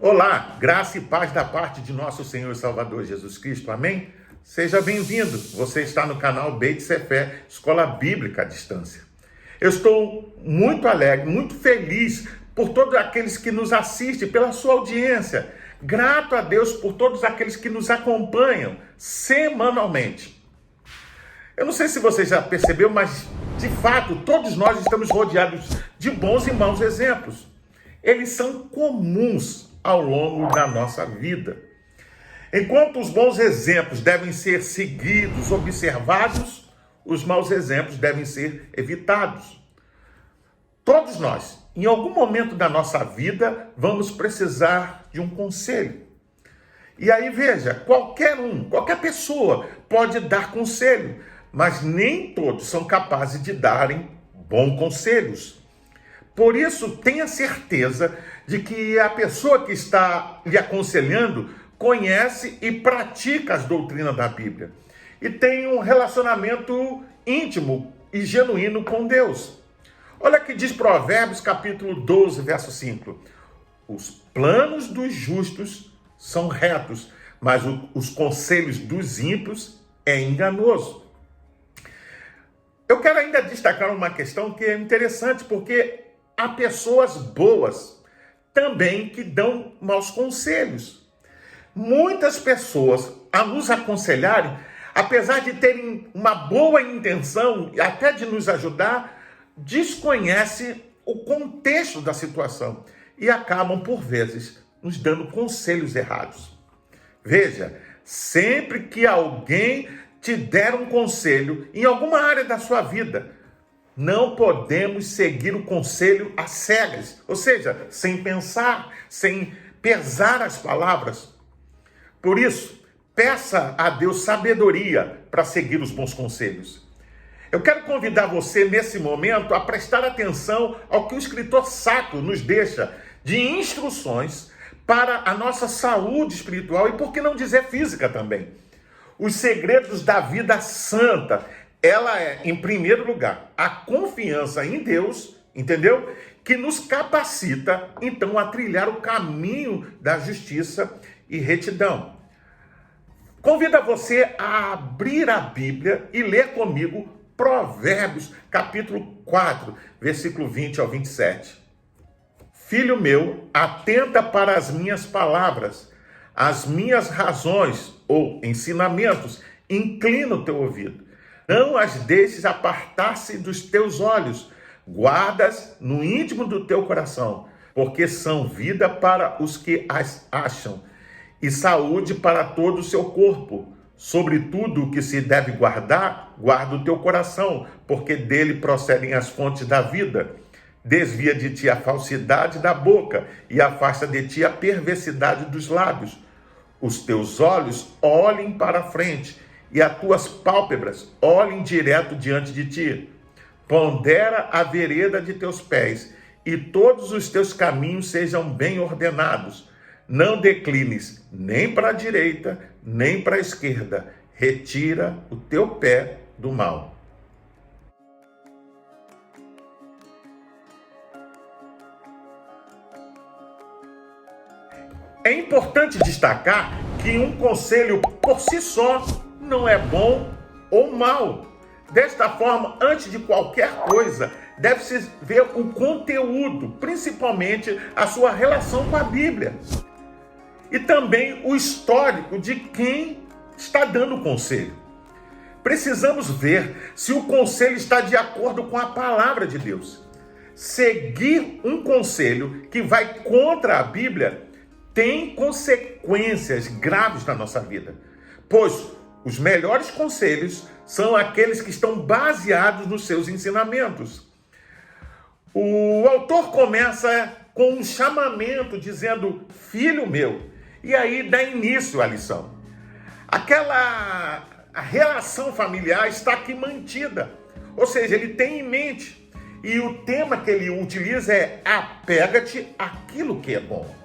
Olá, graça e paz da parte de nosso Senhor e Salvador Jesus Cristo, amém? Seja bem-vindo, você está no canal Beit Sefer, Escola Bíblica à Distância. Eu estou muito alegre, muito feliz por todos aqueles que nos assistem, pela sua audiência. Grato a Deus por todos aqueles que nos acompanham semanalmente. Eu não sei se você já percebeu, mas de fato todos nós estamos rodeados de bons e maus exemplos. Eles são comuns ao longo da nossa vida. Enquanto os bons exemplos devem ser seguidos, observados, os maus exemplos devem ser evitados. Todos nós, em algum momento da nossa vida, vamos precisar de um conselho. E aí veja, qualquer pessoa pode dar conselho, mas nem todos são capazes de darem bons conselhos. Por isso, tenha certeza de que a pessoa que está lhe aconselhando conhece e pratica as doutrinas da Bíblia e tem um relacionamento íntimo e genuíno com Deus. Olha o que diz Provérbios capítulo 12, verso 5. Os planos dos justos são retos, mas os conselhos dos ímpios é enganoso. Eu quero ainda destacar uma questão que é interessante, porque há pessoas boas também que dão maus conselhos. Muitas pessoas, a nos aconselharem, apesar de terem uma boa intenção, até de nos ajudar, desconhecem o contexto da situação e acabam, por vezes, nos dando conselhos errados. Veja, sempre que alguém te der um conselho em alguma área da sua vida, não podemos seguir o conselho às cegas, ou seja, sem pensar, sem pesar as palavras. Por isso, peça a Deus sabedoria para seguir os bons conselhos. Eu quero convidar você, nesse momento, a prestar atenção ao que o escritor sacro nos deixa de instruções para a nossa saúde espiritual e, por que não dizer, física também. Os segredos da vida santa. Ela é, em primeiro lugar, a confiança em Deus, entendeu? Que nos capacita, então, a trilhar o caminho da justiça e retidão. Convido você a abrir a Bíblia e ler comigo Provérbios, capítulo 4, versículo 20 ao 27. Filho meu, atenta para as minhas palavras, as minhas razões ou ensinamentos, inclina o teu ouvido. Não as deixes apartar-se dos teus olhos, guardas no íntimo do teu coração, porque são vida para os que as acham e saúde para todo o seu corpo. Sobretudo o que se deve guardar, guarda o teu coração, porque dele procedem as fontes da vida. Desvia de ti a falsidade da boca e afasta de ti a perversidade dos lábios. Os teus olhos olhem para a frente e as tuas pálpebras olhem direto diante de ti. Pondera a vereda de teus pés, e todos os teus caminhos sejam bem ordenados. Não declines nem para a direita, nem para a esquerda. Retira o teu pé do mal. É importante destacar que um conselho por si só não é bom ou mal. Desta forma, antes de qualquer coisa, deve-se ver o conteúdo, principalmente a sua relação com a Bíblia. E também o histórico de quem está dando o conselho. Precisamos ver se o conselho está de acordo com a palavra de Deus. Seguir um conselho que vai contra a Bíblia tem consequências graves na nossa vida, pois os melhores conselhos são aqueles que estão baseados nos seus ensinamentos. O autor começa com um chamamento dizendo, filho meu, e aí dá início à lição. A relação familiar está aqui mantida, ou seja, ele tem em mente, e o tema que ele utiliza é apega-te àquilo que é bom.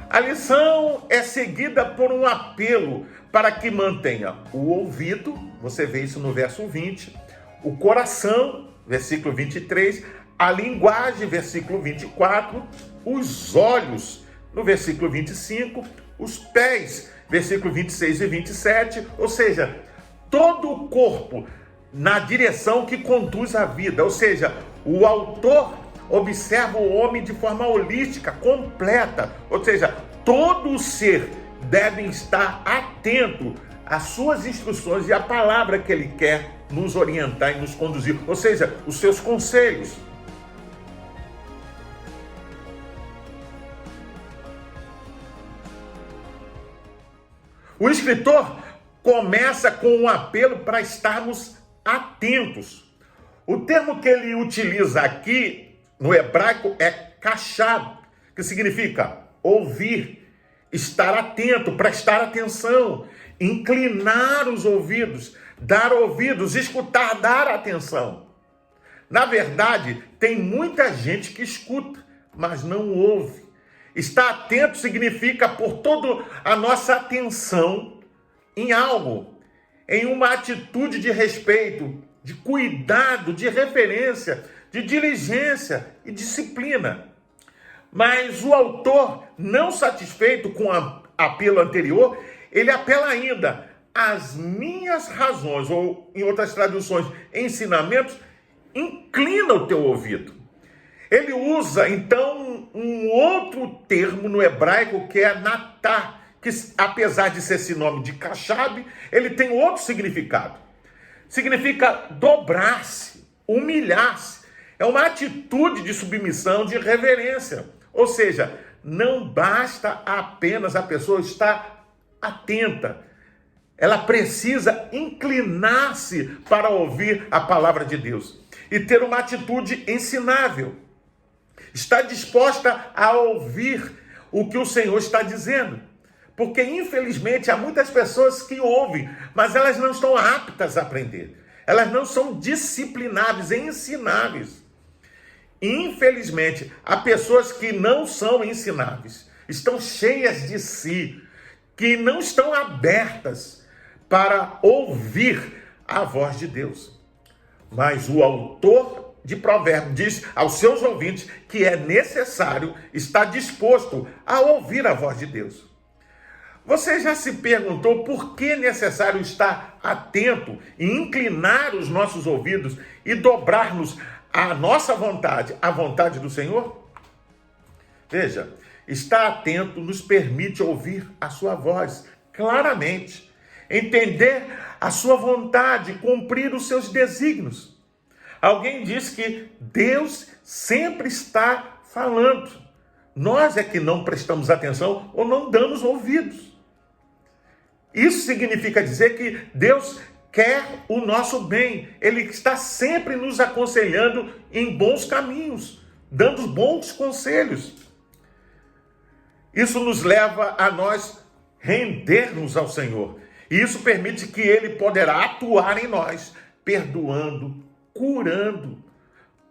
A lição é seguida por um apelo para que mantenha o ouvido, você vê isso no verso 20, o coração, versículo 23, a linguagem, versículo 24, os olhos, no versículo 25, os pés, versículo 26 e 27, ou seja, todo o corpo na direção que conduz à vida, ou seja, o autor observa o homem de forma holística, completa, ou seja, todo o ser deve estar atento às suas instruções e à palavra que ele quer nos orientar e nos conduzir, ou seja, os seus conselhos. O escritor começa com um apelo para estarmos atentos. O termo que ele utiliza aqui no hebraico é kashab, que significa ouvir, estar atento, prestar atenção, inclinar os ouvidos, dar ouvidos, escutar, dar atenção. Na verdade, tem muita gente que escuta, mas não ouve. Estar atento significa pôr toda a nossa atenção em algo, em uma atitude de respeito, de cuidado, de referência, de diligência e disciplina. Mas o autor, não satisfeito com o apelo anterior, ele apela ainda: as minhas razões, ou em outras traduções, ensinamentos, inclina o teu ouvido. Ele usa, então, um outro termo no hebraico que é natá, que apesar de ser sinônimo de kashab, ele tem outro significado. Significa dobrar-se, humilhar-se. É uma atitude de submissão, de reverência. Ou seja, não basta apenas a pessoa estar atenta. Ela precisa inclinar-se para ouvir a palavra de Deus e ter uma atitude ensinável. Está disposta a ouvir o que o Senhor está dizendo. Porque, infelizmente, há muitas pessoas que ouvem, mas elas não estão aptas a aprender. Elas não são disciplináveis, ensináveis. Infelizmente, há pessoas que não são ensináveis, estão cheias de si, que não estão abertas para ouvir a voz de Deus. Mas o autor de Provérbios diz aos seus ouvintes que é necessário estar disposto a ouvir a voz de Deus. Você já se perguntou por que é necessário estar atento e inclinar os nossos ouvidos e dobrar-nos à nossa vontade, à vontade do Senhor? Veja, estar atento nos permite ouvir a sua voz claramente, entender a sua vontade, cumprir os seus desígnios. Alguém diz que Deus sempre está falando. Nós é que não prestamos atenção ou não damos ouvidos. Isso significa dizer que Deus quer o nosso bem. Ele está sempre nos aconselhando em bons caminhos, dando bons conselhos. Isso nos leva a nós rendermos ao Senhor. E isso permite que Ele poderá atuar em nós, perdoando, curando,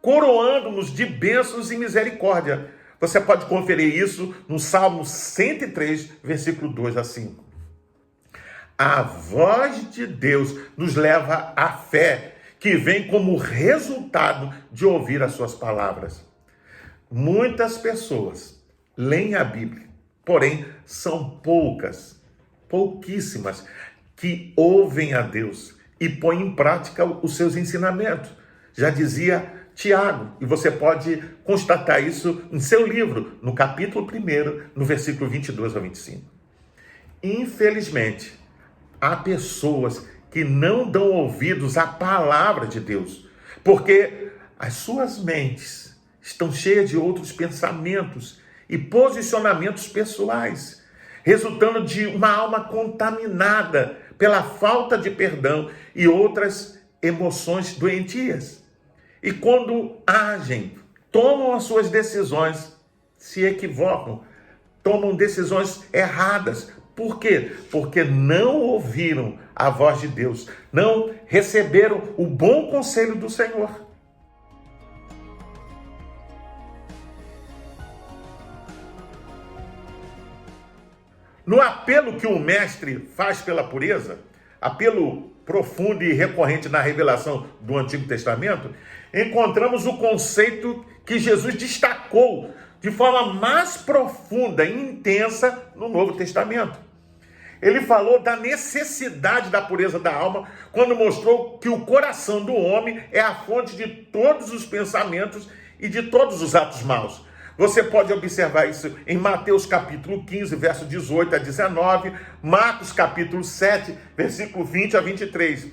coroando-nos de bênçãos e misericórdia. Você pode conferir isso no Salmo 103, versículo 2 a 5. A voz de Deus nos leva à fé, que vem como resultado de ouvir as suas palavras. Muitas pessoas leem a Bíblia, porém são pouquíssimas, que ouvem a Deus e põem em prática os seus ensinamentos. Já dizia Tiago, e você pode constatar isso em seu livro, no capítulo 1, no versículo 22 a 25. Infelizmente, há pessoas que não dão ouvidos à palavra de Deus, porque as suas mentes estão cheias de outros pensamentos e posicionamentos pessoais, resultando de uma alma contaminada pela falta de perdão e outras emoções doentias. E quando agem, tomam as suas decisões, se equivocam, tomam decisões erradas. Por quê? Porque não ouviram a voz de Deus, não receberam o bom conselho do Senhor. No apelo que o mestre faz pela pureza, apelo profundo e recorrente na revelação do Antigo Testamento, encontramos o conceito que Jesus destacou de forma mais profunda e intensa no Novo Testamento. Ele falou da necessidade da pureza da alma quando mostrou que o coração do homem é a fonte de todos os pensamentos e de todos os atos maus. Você pode observar isso em Mateus capítulo 15, verso 18 a 19, Marcos capítulo 7, versículo 20 a 23.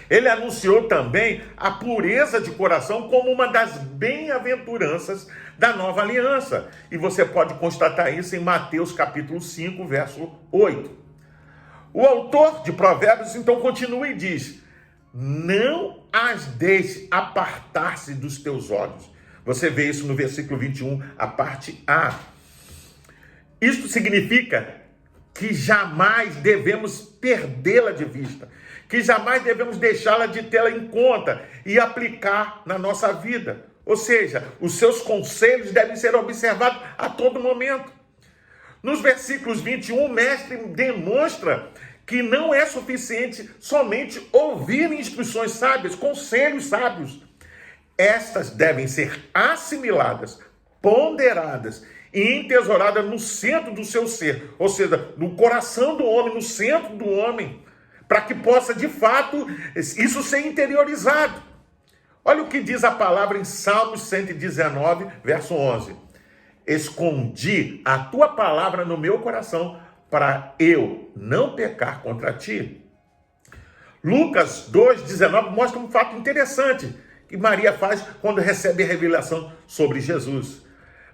Ele anunciou também a pureza de coração como uma das bem-aventuranças da nova aliança. E você pode constatar isso em Mateus capítulo 5, verso 8. O autor de Provérbios então continua e diz: não as deixe apartar-se dos teus olhos. Você vê isso no versículo 21, a parte A. Isto significa que jamais devemos perdê-la de vista, que jamais devemos deixá-la de tê-la em conta e aplicar na nossa vida. Ou seja, os seus conselhos devem ser observados a todo momento. Nos versículos 21, o mestre demonstra que não é suficiente somente ouvir instruções sábias, conselhos sábios. Estas devem ser assimiladas, ponderadas e entesouradas no centro do seu ser, ou seja, no coração do homem, no centro do homem, para que possa, de fato, isso ser interiorizado. Olha o que diz a palavra em Salmos 119, verso 11. Escondi a tua palavra no meu coração para eu não pecar contra ti. Lucas 2,19 mostra um fato interessante que Maria faz quando recebe a revelação sobre Jesus.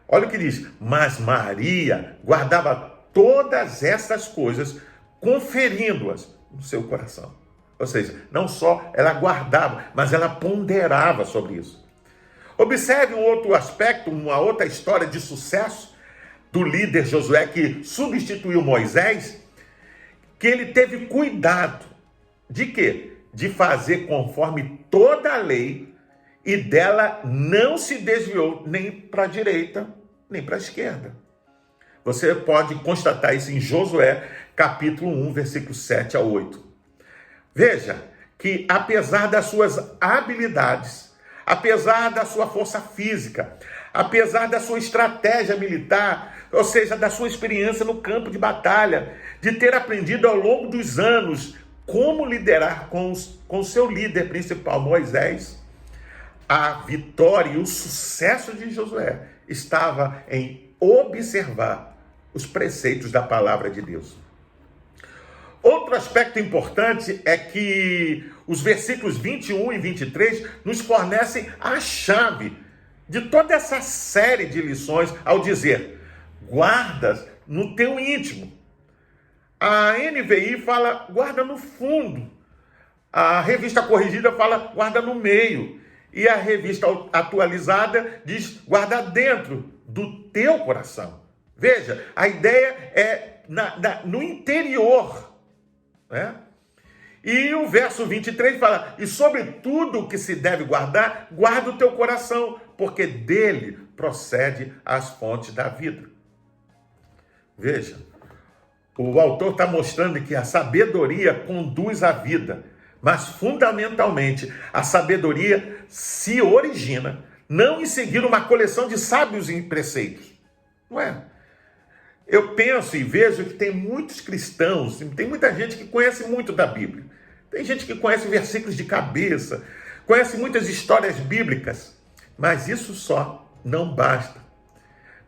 Olha o que diz: mas Maria guardava todas essas coisas, conferindo-as no seu coração. Ou seja, não só ela guardava, mas ela ponderava sobre isso. Observe um outro aspecto, uma outra história de sucesso do líder Josué que substituiu Moisés, que ele teve cuidado de quê? De fazer conforme toda a lei e dela não se desviou nem para a direita, nem para a esquerda. Você pode constatar isso em Josué, capítulo 1, versículos 7 a 8. Veja que apesar das suas habilidades, apesar da sua força física, apesar da sua estratégia militar, ou seja, da sua experiência no campo de batalha, de ter aprendido ao longo dos anos como liderar com seu líder principal, Moisés, a vitória e o sucesso de Josué estava em observar os preceitos da palavra de Deus. Outro aspecto importante é que os versículos 21 e 23 nos fornecem a chave de toda essa série de lições ao dizer: guardas no teu íntimo. A NVI fala guarda no fundo. A revista corrigida fala guarda no meio. E a revista atualizada diz guarda dentro do teu coração. Veja, a ideia é no interior, né? E o verso 23 fala: e sobre tudo o que se deve guardar, guarda o teu coração, porque dele procede as fontes da vida. Veja, o autor está mostrando que a sabedoria conduz à vida, mas fundamentalmente a sabedoria se origina não em seguir uma coleção de sábios e preceitos, não é? Eu penso e vejo que tem muitos cristãos, tem muita gente que conhece muito da Bíblia. Tem gente que conhece versículos de cabeça, conhece muitas histórias bíblicas, mas isso só não basta.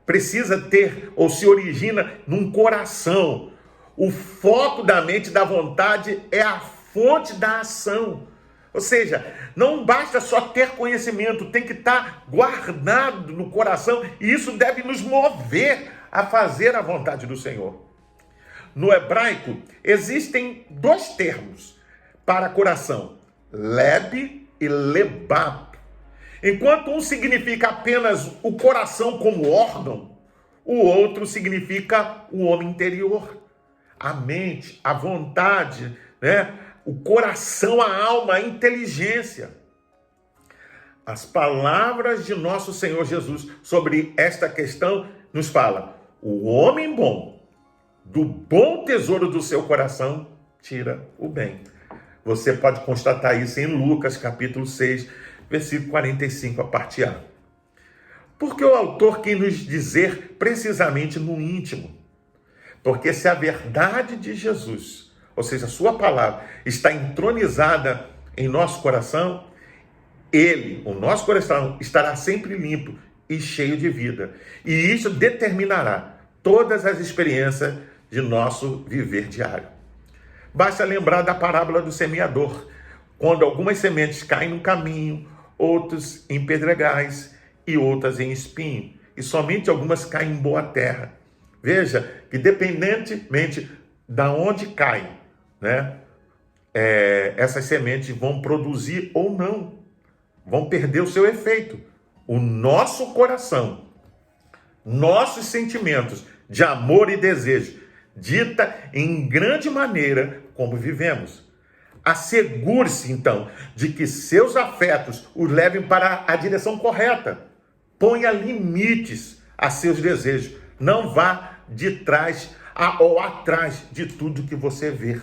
Precisa ter ou se origina num coração. O foco da mente e da vontade é a fonte da ação. Ou seja, não basta só ter conhecimento, tem que estar guardado no coração e isso deve nos mover a fazer a vontade do Senhor. No hebraico, existem dois termos para coração: leb e lebab. Enquanto um significa apenas o coração como órgão, o outro significa o homem interior, a mente, a vontade, né? O coração, a alma, a inteligência. As palavras de nosso Senhor Jesus sobre esta questão nos falam: o homem bom, do bom tesouro do seu coração, tira o bem. Você pode constatar isso em Lucas, capítulo 6, versículo 45, a parte A. Porque o autor quer nos dizer precisamente no íntimo. Porque se a verdade de Jesus, ou seja, a sua palavra, está entronizada em nosso coração, o nosso coração, estará sempre limpo e cheio de vida. E isso determinará todas as experiências de nosso viver diário. Basta lembrar da parábola do semeador, quando algumas sementes caem no caminho, outras em pedregais e outras em espinho, e somente algumas caem em boa terra. Veja que independentemente da onde caem, né, essas sementes vão produzir ou não, vão perder o seu efeito. O nosso coração, nossos sentimentos de amor e desejo, dita em grande maneira como vivemos. Assegure-se, então, de que seus afetos os levem para a direção correta. Ponha limites a seus desejos. Não vá de trás ou atrás de tudo que você vê.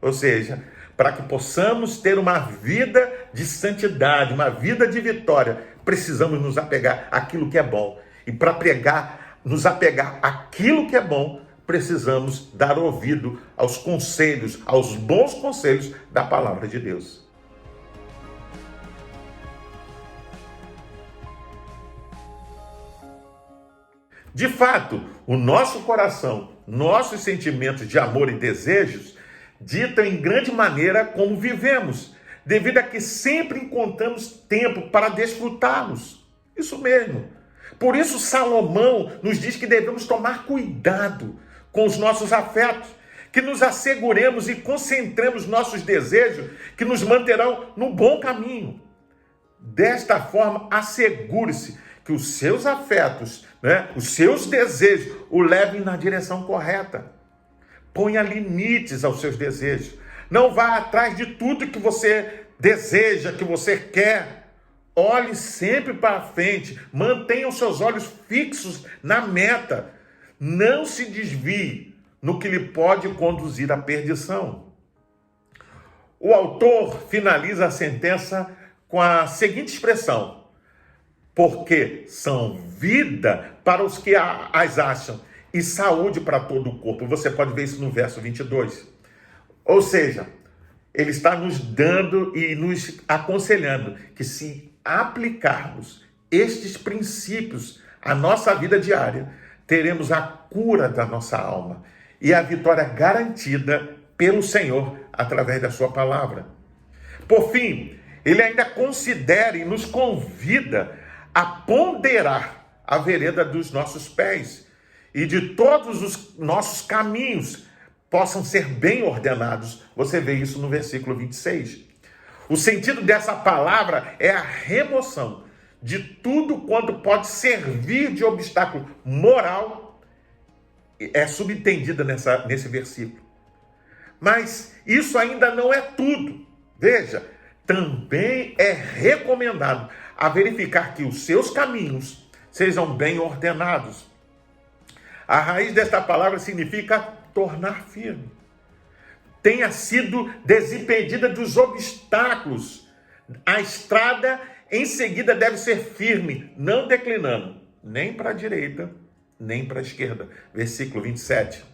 Ou seja, para que possamos ter uma vida de santidade, uma vida de vitória, precisamos nos apegar àquilo que é bom. E para nos apegar àquilo que é bom, precisamos dar ouvido aos conselhos, aos bons conselhos da palavra de Deus. De fato, o nosso coração, nossos sentimentos de amor e desejos ditam em grande maneira como vivemos, devido a que sempre encontramos tempo para desfrutá-los. Isso mesmo. Por isso Salomão nos diz que devemos tomar cuidado com os nossos afetos, que nos asseguremos e concentremos nossos desejos que nos manterão no bom caminho. Desta forma, assegure-se que os seus afetos, os seus desejos, o levem na direção correta. Ponha limites aos seus desejos. Não vá atrás de tudo que você deseja, que você quer. Olhe sempre para frente. Mantenha os seus olhos fixos na meta. Não se desvie no que lhe pode conduzir à perdição. O autor finaliza a sentença com a seguinte expressão: porque são vida para os que as acham e saúde para todo o corpo. Você pode ver isso no verso 22. Ou seja, ele está nos dando e nos aconselhando que se aplicarmos estes princípios à nossa vida diária, teremos a cura da nossa alma e a vitória garantida pelo Senhor através da sua palavra. Por fim, ele ainda considera e nos convida a ponderar a vereda dos nossos pés e de todos os nossos caminhos possam ser bem ordenados. Você vê isso no versículo 26. O sentido dessa palavra é a remoção de tudo quanto pode servir de obstáculo moral, é subentendida nesse versículo. Mas isso ainda não é tudo. Veja, também é recomendado a verificar que os seus caminhos sejam bem ordenados. A raiz desta palavra significa tornar firme. Tenha sido desimpedida dos obstáculos. A estrada em seguida deve ser firme, não declinando, nem para a direita, nem para a esquerda. Versículo 27.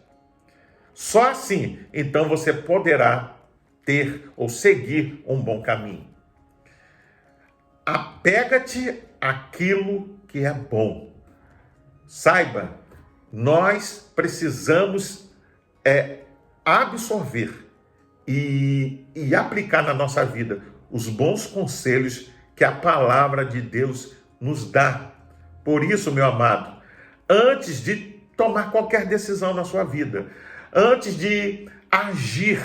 Só assim, então, você poderá ter ou seguir um bom caminho. Apega-te àquilo que é bom. Saiba, nós precisamos absorver e aplicar na nossa vida os bons conselhos que a palavra de Deus nos dá. Por isso, meu amado, antes de tomar qualquer decisão na sua vida, antes de agir,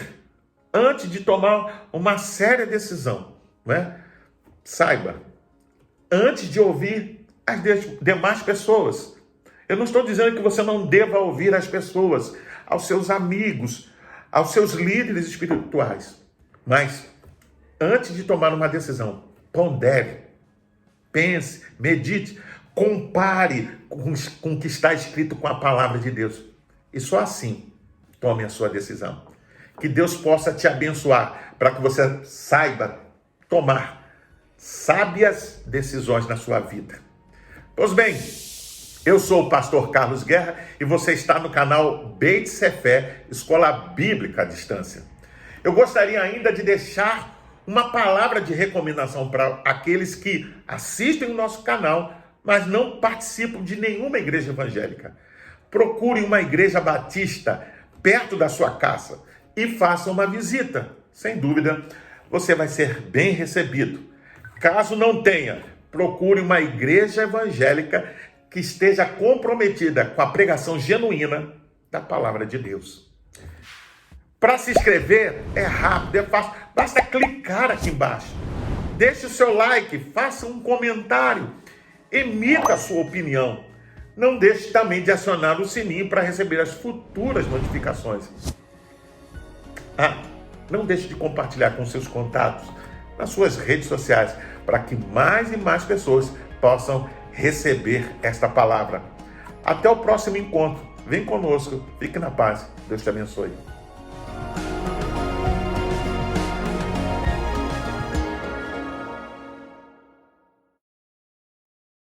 antes de tomar uma séria decisão, saiba, antes de ouvir as demais pessoas, eu não estou dizendo que você não deva ouvir as pessoas, aos seus amigos, aos seus líderes espirituais, mas antes de tomar uma decisão, pondere, pense, medite, compare com o que está escrito com a palavra de Deus. E só assim, tome a sua decisão. Que Deus possa te abençoar para que você saiba tomar sábias decisões na sua vida. Pois bem, eu sou o pastor Carlos Guerra e você está no canal Beit Sefé, Escola Bíblica à Distância. Eu gostaria ainda de deixar uma palavra de recomendação para aqueles que assistem o nosso canal, mas não participam de nenhuma igreja evangélica. Procure uma igreja batista perto da sua casa e faça uma visita. Sem dúvida, você vai ser bem recebido. Caso não tenha, procure uma igreja evangélica que esteja comprometida com a pregação genuína da palavra de Deus. Para se inscrever é rápido, é fácil, basta clicar aqui embaixo. Deixe o seu like, faça um comentário, emita a sua opinião. Não deixe também de acionar o sininho para receber as futuras notificações. Não deixe de compartilhar com seus contatos nas suas redes sociais para que mais e mais pessoas possam receber esta palavra. Até o próximo encontro. Vem conosco. Fique na paz. Deus te abençoe.